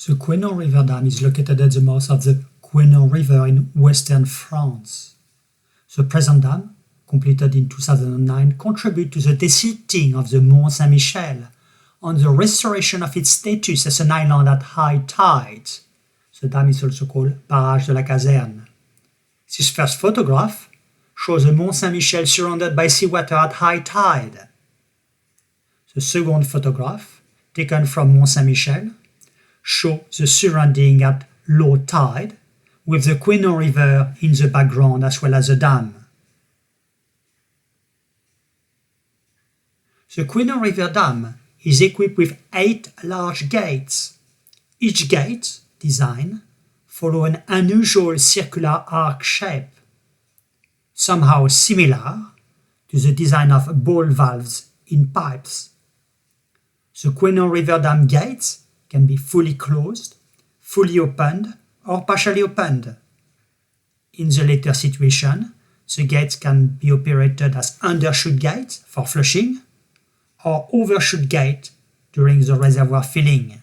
The Couesnon River Dam is located at the mouth of the Couesnon River in western France. The present dam, completed in 2009, contributes to the desilting of the Mont Saint Michel and the restoration of its status as an island at high tides. The dam is also called Barrage de la Caserne. This first photograph shows the Mont Saint Michel surrounded by seawater at high tide. The second photograph, taken from Mont Saint Michel, shows the surrounding at low tide, with the Couesnon River in the background as well as the dam. The Couesnon River Dam is equipped with 8 large gates. Each gate design follows an unusual circular arc shape, somehow similar to the design of ball valves in pipes. The Couesnon River Dam gates can be fully closed, fully opened, or partially opened. In the latter situation, the gates can be operated as undershoot gates for flushing, or overshoot gate during the reservoir filling.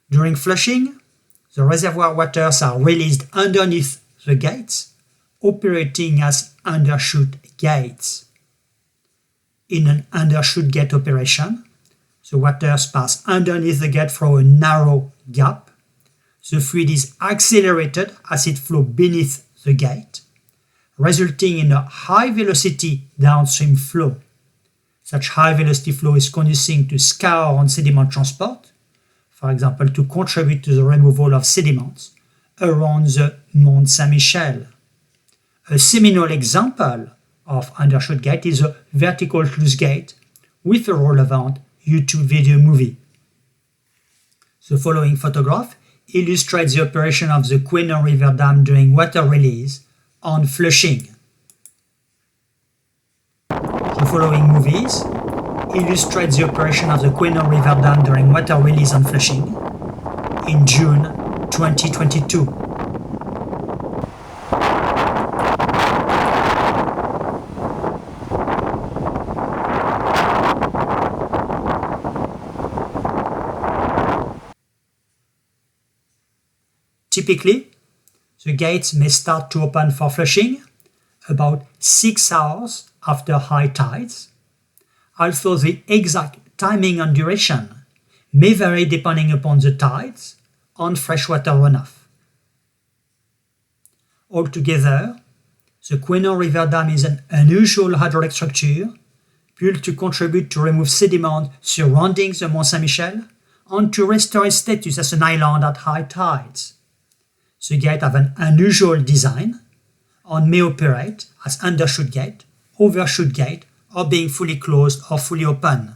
During flushing, the reservoir waters are released underneath the gates, operating as undershoot gates. In an undershoot gate operation, the waters pass underneath the gate through a narrow gap. The fluid is accelerated as it flows beneath the gate, resulting in a high-velocity downstream flow. Such high-velocity flow is conducive to scour and sediment transport, for example, to contribute to the removal of sediments around the Mont Saint Michel. A seminal example of undershoot gate is a vertical sluice gate with a relevant YouTube video movie. The following photograph illustrates the operation of the Couesnon River Dam during water release and flushing. The following movies illustrate the operation of the Couesnon River Dam during water release and flushing in June 2022. Typically, the gates may start to open for flushing about 6 hours after high tides, although the exact timing and duration may vary depending upon the tides and freshwater runoff. Altogether, the Couesnon River Dam is an unusual hydraulic structure built to contribute to remove sediment surrounding the Mont Saint Michel and to restore its status as an island at high tides. The gates have an unusual design and may operate as undershoot gate, overshoot gate, or being fully closed or fully open.